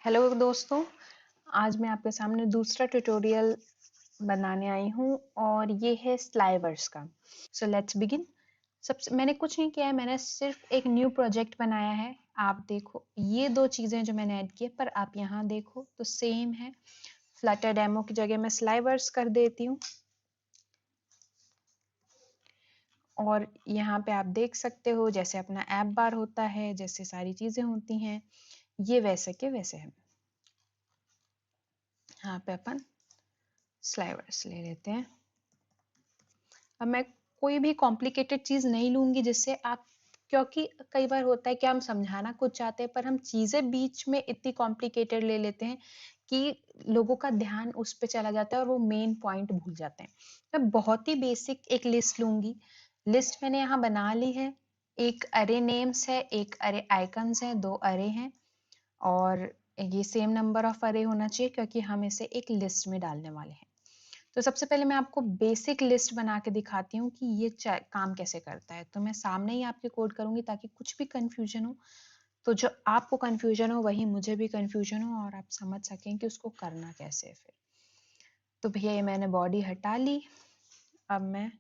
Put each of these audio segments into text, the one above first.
Hello दोस्तों, आज मैं आपके सामने दूसरा ट्यूटोरियल बनाने आई हूँ और ये है स्लाइवर्स का। So let's begin. सबसे मैंने कुछ नहीं किया है, मैंने सिर्फ एक न्यू प्रोजेक्ट बनाया है। आप देखो, ये दो चीज़ें जो मैंने ऐड की है, पर आप यहाँ देखो तो सेम है। फ्लटर डेमो की जगह मैं स्लाइवर्स कर देती हूँ और यहाँ पे आप देख सकते हो जैसे अपना ऐप बार होता है, जैसे सारी चीज़ें होती हैं, ये वैसे के वैसे है। यहाँ पे अपन स्लाइवर्स ले लेते हैं। अब मैं कोई भी कॉम्प्लिकेटेड चीज़ नहीं लूँगी जिससे आप, क्योंकि कई बार होता है कि हम समझाना कुछ चाहते हैं पर हम चीज़ें बीच में इतनी कॉम्प्लिकेटेड ले लेते हैं कि लोगों का ध्यान उस पे चला जाता है और वो मेन पॉइंट भूल जाते हैं। मैं बहुत ही बेसिक एक लिस्ट लूँगी। लिस्ट मैंने यहाँ बना ली है। एक अरे नेम्स है, एक अरे आइकन्स है, 2 अरे हैं और ये सेम नंबर ऑफ अरे होना चाहिए क्योंकि हम इसे एक लिस्ट में डालने वाले हैं। तो सबसे पहले मैं आपको बेसिक लिस्ट बना के दिखाती हूँ कि ये काम कैसे करता है। तो मैं सामने ही आपके कोड करूँगी ताकि कुछ भी कन्फ्यूजन हो तो जो आपको कन्फ्यूजन हो वही मुझे भी कन्फ्यूजन हो और आप समझ सकें कि उसको करना कैसे है फिर। तो भैया ये मैंने बॉडी हटा ली। अब मैं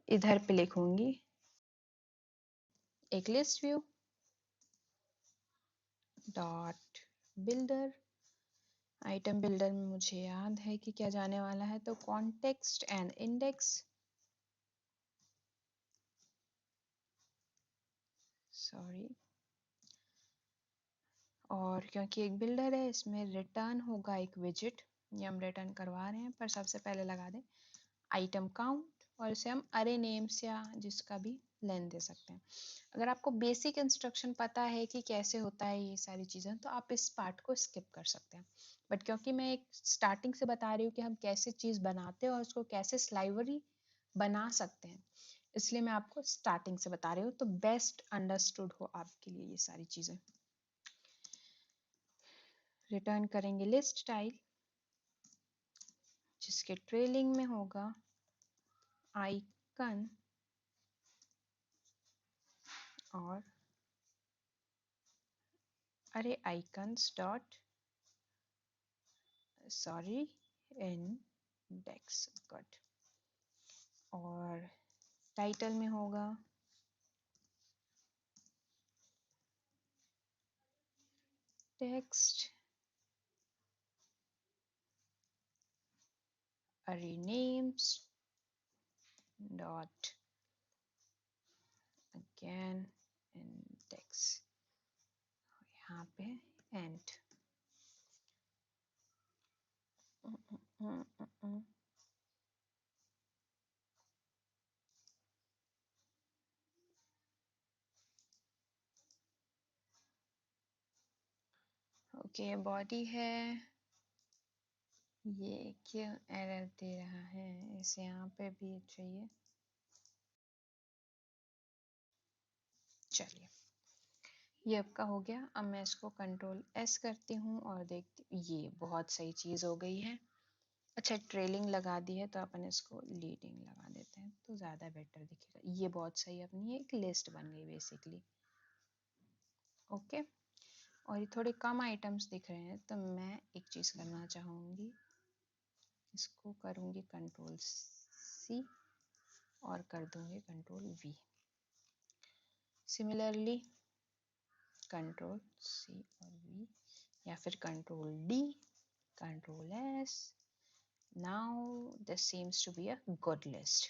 इधर पे लिखूंगी एक list view dot builder. Item builder में मुझे याद है कि क्या जाने वाला है, तो कॉन्टेक्स्ट एंड इंडेक्स, सॉरी, और क्योंकि एक बिल्डर है इसमें रिटर्न होगा एक विजिट, ये हम रिटर्न करवा रहे हैं, पर सबसे पहले लगा दें आइटम काउंट और इसे हम अरे नेम्स या जिसका भी लेंथ दे सकते हैं। अगर आपको बेसिक इंस्ट्रक्शन पता है कि कैसे होता है ये सारी चीज़ें तो आप इस पार्ट को स्किप कर सकते हैं, बट क्योंकि मैं एक स्टार्टिंग से बता रही हूँ कि हम कैसे चीज़ बनाते हैं और उसको कैसे स्लाइवरी बना सकते हैं, इसलिए मैं आपको स्टार्टिंग से बता रही हूँ तो बेस्ट अंडरस्टूड हो आपके लिए ये सारी चीज़ें। रिटर्न करेंगे लिस्ट स्टाइल जिसके ट्रेलिंग में होगा आइकन और अरे icons dot, sorry, index, good. और टाइटल में होगा टेक्स्ट अरे नेम्स डॉट अगेन इंडेक्स, यहाँ पे एंड। ओके, बॉडी है, ये क्यों एरर दे रहा है, इसे यहाँ पे भी चाहिए। चलिए ये आपका हो गया। अब मैं इसको कंट्रोल एस करती हूँ और देखती, ये बहुत सही चीज़ हो गई है। अच्छा, ट्रेलिंग लगा दी है तो अपन इसको लीडिंग लगा देते हैं तो ज़्यादा बेटर दिखेगा। ये बहुत सही अपनी एक लिस्ट बन गई बेसिकली। ओके, और ये थोड़े कम आइटम्स दिख रहे हैं तो मैं एक चीज़ करना चाहूँगी, इसको करूँगी कंट्रोल सी और कर दूँगी control V. Similarly control C और वी या फिर control D, control S. Now this seems to be a good list.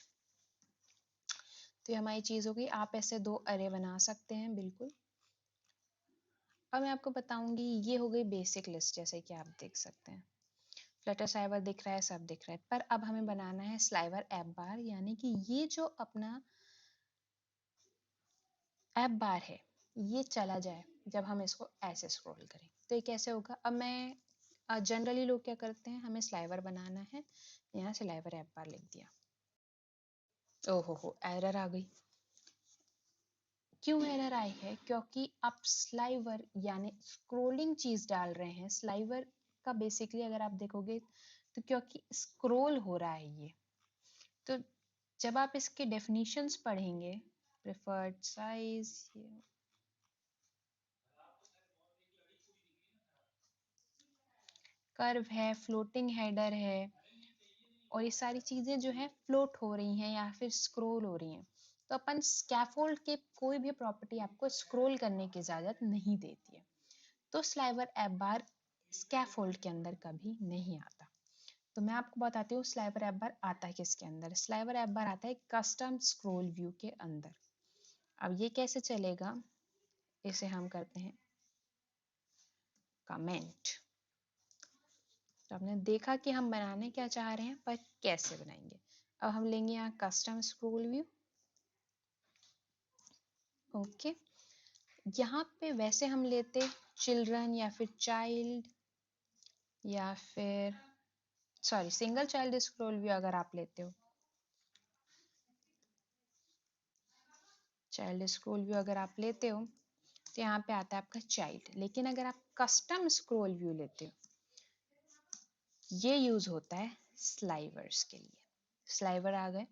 तो ये हमारी चीज़ हो गई। आप ऐसे 2 अरे बना सकते हैं बिल्कुल। अब मैं आपको बताऊंगी, ये हो गई बेसिक लिस्ट जैसे कि आप देख सकते हैं। फ्लटर स्लाइवर दिख रहा है, सब दिख रहा है, पर अब हमें बनाना है स्लाइवर ऐप बार, यानी कि ये जो अपना ऐप बार है ये चला जाए जब हम इसको ऐसे स्क्रॉल करें। तो ये कैसे होगा, अब मैं जनरली लोग क्या करते हैं, हमें स्लाइवर बनाना है, यहाँ स्लाइवर ऐप बार लिख दिया। ओहो हो, एरर आ गई। क्यों एरर आई है, क्योंकि आप स्लाइवर यानी स्क्रोलिंग चीज डाल रहे हैं। स्लाइवर का बेसिकली अगर आप देखोगे तो क्योंकि स्क्रोल हो रहा है ये, तो जब आप इसके डेफिनेशंस पढ़ेंगे, प्रेफर्ड साइज, कर्व है, फ्लोटिंग हेडर है, और ये सारी चीजें जो है फ्लोट हो रही हैं या फिर स्क्रॉल हो रही हैं, तो अपन स्कैफोल्ड के कोई भी प्रॉपर्टी आपको स्क्रॉल करने की इजाजत नहीं देती है, तो स्लाइवर ऐप बार स्कैफोल्ड के अंदर कभी नहीं आता। तो मैं आपको बताती हूँ स्लाइवर ऐप बार आता है किसके अंदर। स्लाइवर ऐप बार आता है कस्टम स्क्रॉल व्यू के अंदर। अब ये कैसे चलेगा, इसे हम करते हैं कमेंट। तो आपने देखा कि हम बनाने क्या चाह रहे हैं, पर कैसे बनाएंगे। अब हम लेंगे यहाँ कस्टम स्क्रॉल व्यू। ओके, यहाँ पे वैसे हम लेते चिल्ड्रन या फिर चाइल्ड या फिर sorry single child scroll view. अगर आप लेते हो चाइल्ड स्क्रॉल व्यू, अगर आप लेते हो तो यहाँ पे आता है आपका चाइल्ड। लेकिन अगर आप कस्टम स्क्रॉल व्यू लेते हो, ये यूज होता है स्लाइवर्स के लिए। स्लाइवर आ गए,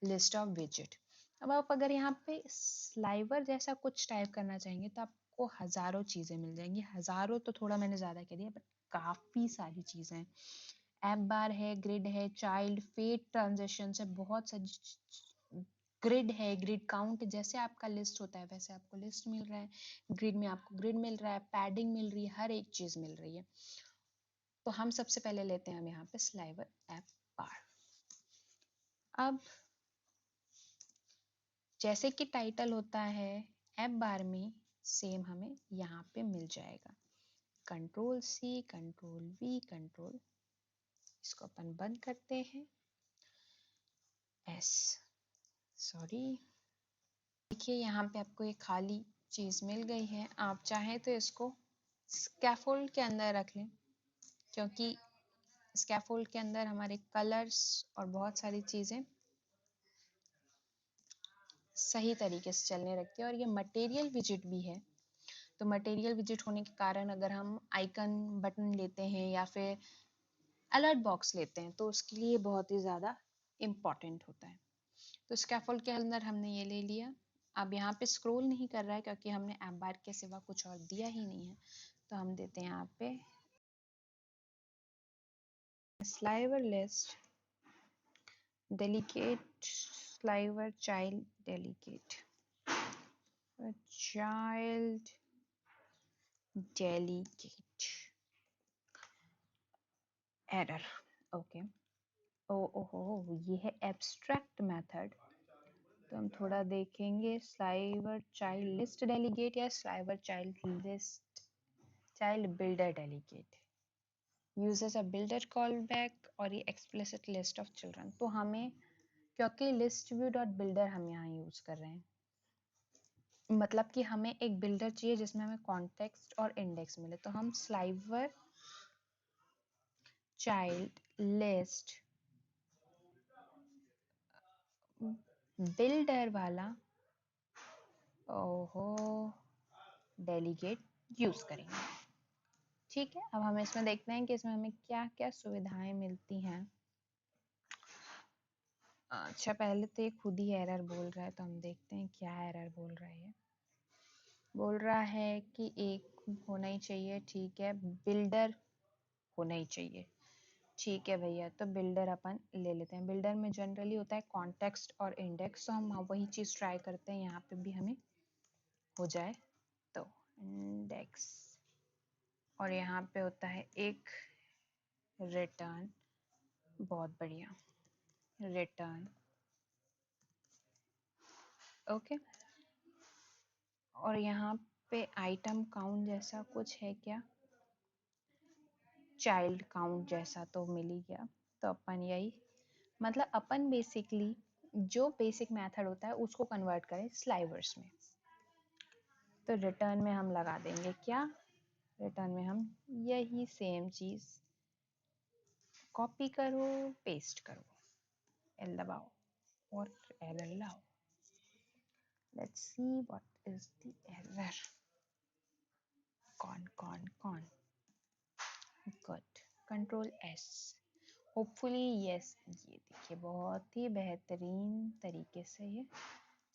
लिस्ट ऑफ विजिट। अब आप अगर यहाँ पे स्लाइवर जैसा कुछ टाइप करना चाहेंगे तो आपको हजारों चीजें मिल जाएंगी। हजारों तो थोड़ा मैंने ज्यादा कह दिया, बट काफी सारी चीजें हैं। ऐप बार है, ग्रिड है, चाइल्ड फेड ट्रांजेक्शन है, बहुत सारी ग्रिड है, ग्रिड काउंट। जैसे आपका लिस्ट होता है वैसे आपको लिस्ट मिल रहा है, ग्रिड में आपको ग्रिड मिल रहा है, पैडिंग मिल रही है, हर एक चीज मिल रही है। तो हम सबसे पहले लेते हैं हम यहाँ पे स्लाइवर ऐप बार। अब जैसे कि टाइटल होता है ऐप बार में, सेम हमें यहाँ पे मिल जाएगा control C, control V, control. इसको अपन बंद करते हैं, एस सॉरी। देखिए यहाँ पे आपको एक खाली चीज मिल गई है। आप चाहें तो इसको स्कैफोल्ड के अंदर रख लें, क्योंकि स्कैफोल्ड के अंदर हमारे कलर्स और बहुत सारी चीजें सही तरीके से चलने लगती है। और ये मटेरियल विजिट भी है, तो मटेरियल विजिट होने के कारण अगर हम आइकन बटन लेते हैं या फिर अलर्ट बॉक्स लेते हैं तो उसके लिए बहुत ही ज़्यादा इम्पॉर्टेंट होता है। तो स्कैफोल्ड के अंदर हमने ये ले लिया। अब यहाँ पे स्क्रॉल नहीं कर रहा है क्योंकि हमने ऐप बार के सिवा कुछ और दिया ही नहीं है, तो हम देते हैं यहाँ पे sliver list delicate, sliver child delicate, child delicate error. Okay, ओहो, ये है एब्स्ट्रैक्ट मेथड। तो हम थोड़ा देखेंगे स्लाइवर चाइल्ड लिस्ट डेलीगेट या sliver child list child builder delegate uses a builder call back और ये एक्सप्लिसिट लिस्ट ऑफ चिल्ड्रन। तो हमें क्योंकि लिस्ट व्यू डॉट बिल्डर हम यहाँ यूज कर रहे हैं, मतलब कि हमें एक बिल्डर चाहिए जिसमें हमें कॉन्टेक्स्ट और इंडेक्स मिले, तो हम स्लाइवर चाइल्ड लिस्ट बिल्डर वाला ओहो डेलीगेट यूज करेंगे। ठीक है, अब हम इसमें देखते हैं कि इसमें हमें क्या क्या सुविधाएं मिलती हैं। अच्छा, पहले तो ये खुद ही एरर बोल रहा है, तो हम देखते हैं क्या एरर बोल रहा है। बोल रहा है कि एक होना ही चाहिए, ठीक है, बिल्डर होना ही चाहिए। ठीक है भैया, तो बिल्डर अपन ले लेते हैं। बिल्डर में जनरली होता है कॉन्टेक्स्ट और इंडेक्स, तो हम वही चीज ट्राई करते हैं यहाँ पे भी हमें हो जाए। तो इंडेक्स और यहाँ पे होता है एक रिटर्न, बहुत बढ़िया, रिटर्न। ओके, और यहाँ पे आइटम काउंट जैसा कुछ है क्या, चाइल्ड काउंट जैसा तो मिल ही गया। तो अपन यही, मतलब अपन बेसिकली जो बेसिक मेथड होता है उसको कन्वर्ट करें स्लाइवर्स में। तो रिटर्न में हम लगा देंगे क्या, रिटर्न में हम यही सेम चीज कॉपी करो, पेस्ट करो, एल दबाओ और एरर लाओ। Let's see what is the error. कौन good, control S, hopefully yes. ये देखिए बहुत ही बेहतरीन तरीके से ये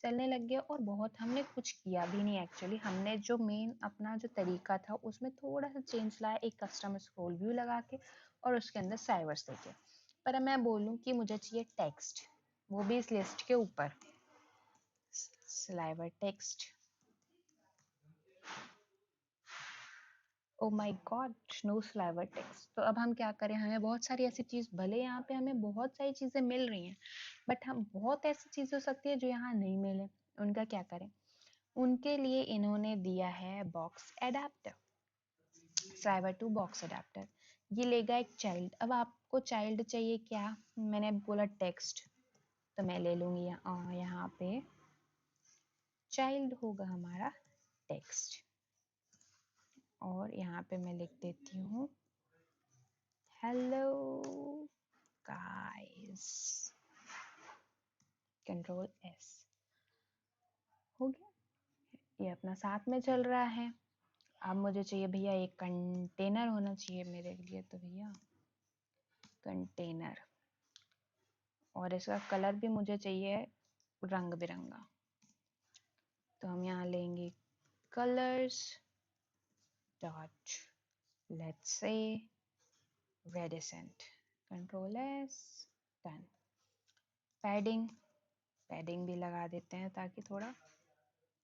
चलने लग गया और बहुत हमने कुछ किया भी नहीं एक्चुअली। हमने जो मेन अपना जो तरीका था उसमें थोड़ा सा चेंज लाया, एक कस्टम स्क्रॉल व्यू लगा के और उसके अंदर साइवर्स देके। पर मैं बोलूँ कि मुझे चाहिए टेक्स्ट, वो भी इस लिस्ट के ऊपर, sliver text. Oh my god, no sliver text. तो अब हम क्या करें, हमें बहुत सारी ऐसी चीज, भले यहाँ पे हमें बहुत सारी चीजें मिल रही हैं बट हम बहुत ऐसी चीजें हो सकती है जो यहाँ नहीं मिले, उनका क्या करें। उनके लिए इन्होंने दिया है box adapter, sliver to box adapter. ये लेगा एक चाइल्ड। अब आपको चाइल्ड चाहिए क्या, मैंने बोला टेक्स्ट, तो मैं ले लूंगी यहाँ पे चाइल्ड होगा हमारा टेक्स्ट, और यहाँ पे मैं लिख देती हूँ हेलो गाइस, कंट्रोल एस, हो गया। ये अपना साथ में चल रहा है। अब मुझे चाहिए भैया एक कंटेनर होना चाहिए मेरे लिए, तो भैया कंटेनर, और इसका कलर भी मुझे चाहिए रंग बिरंगा। तो हम यहाँ लेंगे colours dot, let's say reticent, control S, done. Padding, padding भी लगा देते हैं ताकि थोड़ा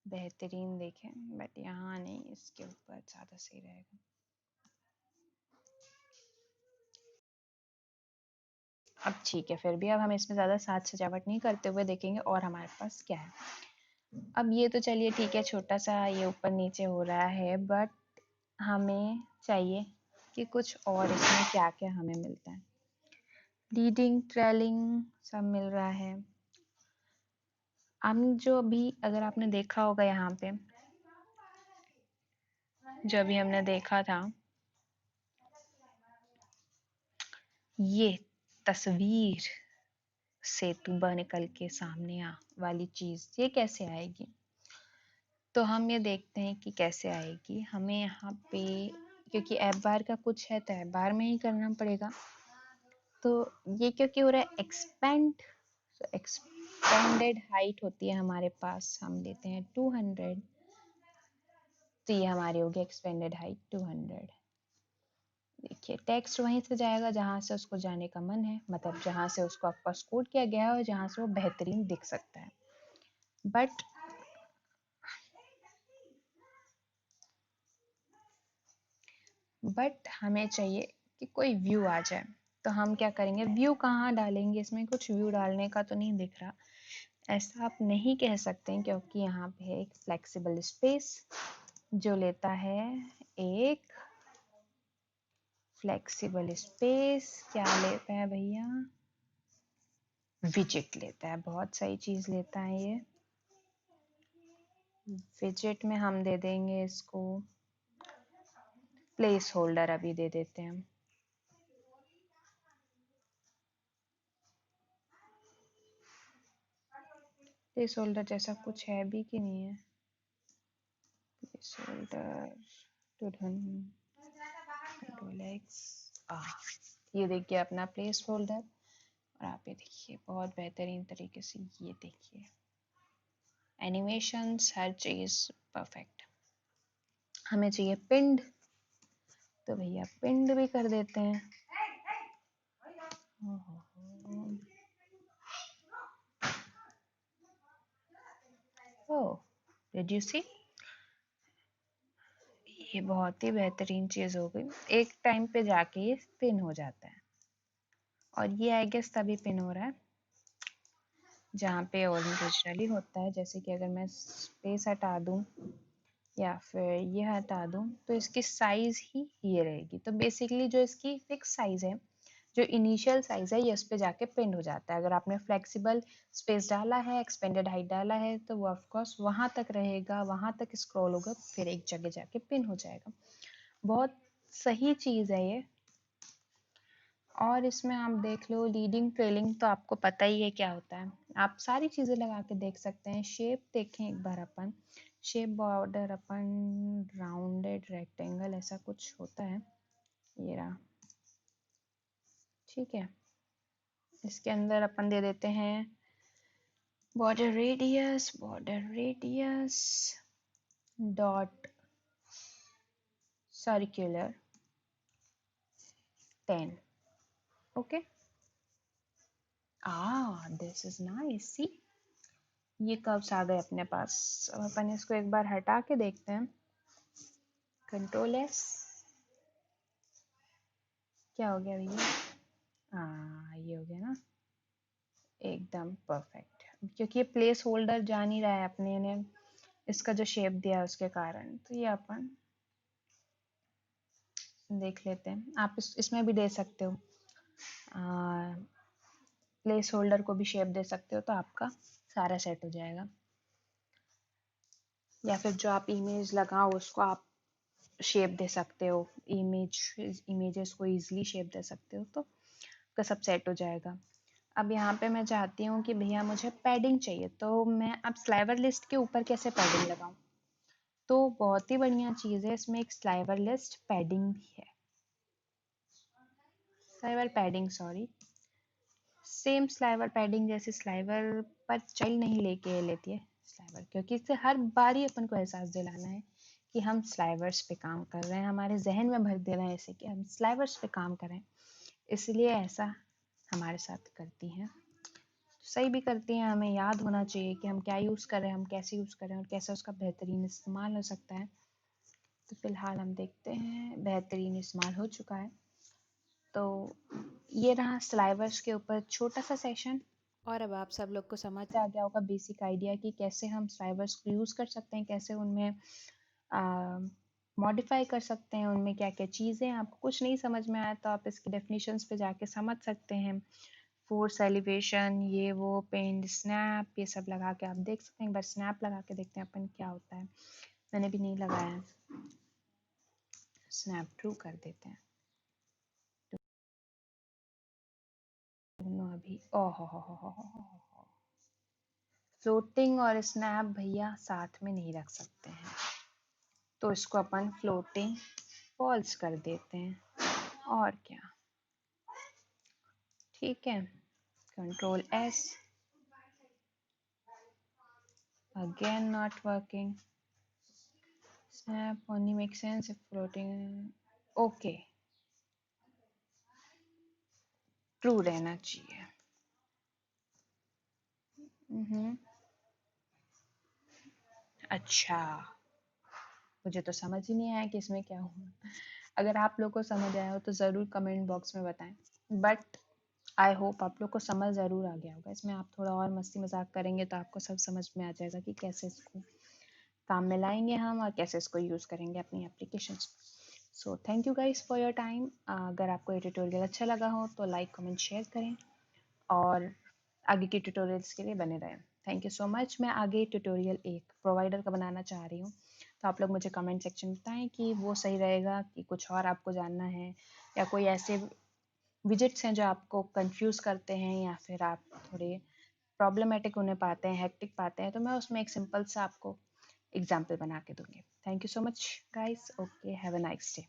बेहतरीन देखें, बट यहाँ नहीं, इसके ऊपर ज़्यादा सही रहेगा। अब ठीक है, फिर भी अब हम इसमें ज़्यादा साज सजावट नहीं करते हुए देखेंगे और हमारे पास क्या है। अब ये तो चलिए ठीक है, छोटा सा ये ऊपर नीचे हो रहा है, बट हमें चाहिए कि कुछ और इसमें क्या क्या हमें मिलता है। लीडिंग, ट्रेलिंग सब मिल रहा है। हम जो अभी, अगर आपने देखा होगा यहाँ पे, जो अभी हमने देखा था, ये तस्वीर सेतु बन निकल के सामने वाली चीज, ये कैसे आएगी। तो हम ये देखते हैं कि कैसे आएगी। हमें यहाँ पे, क्योंकि ऐप बार का कुछ है तो ऐप बार में ही करना पड़ेगा। तो ये क्योंकि हो रहा है एक्सपेंड, तो एक्सपेंडेड हाइट होती है हमारे पास, हम लेते हैं 200, तो ये हमारी होगी एक्सपेंडेड हाइट 200। देखिए टेक्स्ट वहीं से जाएगा जहां से उसको जाने का मन है, मतलब जहां से उसको आपका कोड किया गया है और जहां से वो बेहतरीन दिख सकता है। बट हमें चाहिए कि कोई व्यू आ जाए। तो हम क्या करेंगे, व्यू कहाँ डालेंगे, इसमें कुछ व्यू डालने का तो नहीं दिख रहा। ऐसा आप नहीं कह सकते हैं क्योंकि यहाँ पे है एक फ्लेक्सिबल स्पेस जो लेता है एक फ्लेक्सिबल स्पेस, क्या लेता है भैया, विजेट लेता है। बहुत सही चीज लेता है ये। विजेट में हम दे देंगे इसको प्लेस होल्डर, अभी दे देते हैं। प्लेस होल्डर जैसा कुछ है भी कि नहीं है, प्लेस होल्डर ये देखिए अपना प्लेस होल्डर। और आप ये देखिए बहुत बेहतरीन तरीके से, ये देखिए एनिमेशंस, हर चीज परफेक्ट। हमें चाहिए पिंड, तो भैया पिंड भी कर देते हैं। ओह, डिड यू सी, ये बहुत ही बेहतरीन चीज हो गई। एक टाइम पे जाके ये पिन हो जाता है, और ये आई गेस तभी पिन हो रहा है जहाँ पे ओरिजिनली होता है। जैसे कि अगर मैं स्पेस हटा दूं या फिर ये हटा दूं तो इसकी साइज ही ये रहेगी। तो बेसिकली जो इसकी फिक्स साइज है, जो इनिशियल साइज है, ये उस पे जाके पिन हो जाता है। अगर आपने फ्लेक्सिबल स्पेस डाला है, एक्सपेंडेड हाइट डाला है, तो वो ऑफ कोर्स वहां तक रहेगा, वहां तक स्क्रॉल होगा, फिर एक जगह जाके पिन हो जाएगा। बहुत सही चीज है ये। और इसमें आप देख लो लीडिंग ट्रेलिंग, तो आपको पता ही है क्या होता है, आप सारी चीजें लगा के देख सकते हैं। शेप देखें एक बार अपन, शेप बॉर्डर अपन राउंडेड रेक्टेंगल ऐसा कुछ होता है, ये रहा, ठीक है। इसके अंदर अपन दे देते हैं border radius dot circular 10. Okay. This is nice. See, ये कर्व्स आ गए अपने पास. अब अपन इसको एक बार हटा के देखते हैं. Control S. क्या हो गया भैया? ये हो गया ना, एकदम परफेक्ट. क्योंकि ये प्लेस होल्डर जा नहीं रहा है अपने ने इसका जो शेप दिया है उसके कारण. तो ये अपन देख लेते हैं. आप इसमें भी दे सकते हो, प्लेस होल्डर को भी शेप दे सकते हो, तो आपका सारा सेट हो जाएगा. या फिर जो आप इमेज लगाओ उसको आप शेप दे सकते हो. इमेजेस को इजीली शेप दे सकते हो, तो आपका सब सेट हो जाएगा. अब यहाँ पे मैं चाहती हूँ कि भैया मुझे पैडिंग चाहिए, तो मैं अब स्लाइवर लिस्ट के ऊपर कैसे पैडिंग लगाऊं? तो बहुत ही बढ़िया चीज़ है, इसमें एक स्लाइवर लिस्ट पैडिंग भी है. Sliver padding, sorry, same sliver padding जैसे स्लाइवर पर चाइल्ड नहीं लेके लेती है स्लाइवर, क्योंकि इससे हर बारी अपन को एहसास दिलाना है कि हम स्लाइवर्स पे काम कर रहे हैं. हमारे जहन में भर देना है ऐसे कि हम स्लाइवर्स पे काम करें, इसलिए ऐसा हमारे साथ करती हैं. सही भी करती हैं. हमें याद होना चाहिए कि हम क्या यूज़ कर रहे हैं, हम कैसे यूज़ कर रहे हैं और कैसे उसका बेहतरीन इस्तेमाल हो सकता है. तो फिलहाल हम देखते हैं, बेहतरीन इस्तेमाल हो चुका है. तो ये रहा स्लाइवर्स के ऊपर छोटा सा सेशन. और अब आप सब लोग को समझ आ गया होगा बेसिक आइडिया कि कैसे हम स्लाइवर्स को यूज़ कर सकते हैं, कैसे उनमें मॉडिफाई कर सकते हैं, उनमें क्या क्या चीज़ें. आपको कुछ नहीं समझ में आया तो आप इसकी डेफिनेशंस पे जाके समझ सकते हैं. फोर्स, एलिवेशन, ये वो, पेंड, स्नैप, ये सब लगा के आप देख सकते हैं. एक बार स्नैप लगा के देखते हैं अपन क्या होता है. मैंने भी नहीं लगाया है. स्नैप ट्रू कर देते हैं. दोनों अभी ओहो, फ्लोटिंग और स्नैप भैया साथ में नहीं रख सकते हैं, तो इसको अपन फ्लोटिंग फॉल्स कर देते हैं. और क्या, ठीक है. Control S. Again not working. Snap only makes sense if floating. Okay, true रहना चाहिए. अच्छा, मुझे तो समझ ही नहीं आया कि इसमें क्या हुआ. अगर आप लोग को समझ आया हो तो ज़रूर कमेंट बॉक्स में बताएं. बट आई होप आप लोग को समझ ज़रूर आ गया होगा. इसमें आप थोड़ा और मस्ती मजाक करेंगे तो आपको सब समझ में आ जाएगा कि कैसे इसको काम में लाएंगे हम और कैसे इसको यूज़ करेंगे अपनी applications. So thank you guys for your time. अगर आपको ये ट्यूटोरियल अच्छा लगा हो तो लाइक कमेंट शेयर करें और आगे के ट्यूटोरियल्स के लिए बने रहें. Thank you so much. मैं आगे ट्यूटोरियल एक प्रोवाइडर का बनाना चाह रही हूँ, तो आप लोग मुझे कमेंट सेक्शन में बताएं कि वो सही रहेगा कि कुछ और आपको जानना है, या कोई ऐसे विजिट्स हैं जो आपको कंफ्यूज करते हैं या फिर आप थोड़े प्रॉब्लमेटिक उन्हें पाते हैं, हेक्टिक पाते हैं, तो मैं उसमें एक सिंपल सा आपको एग्जाम्पल बना के दूंगी. Thank you so much guys. Okay, have a nice day.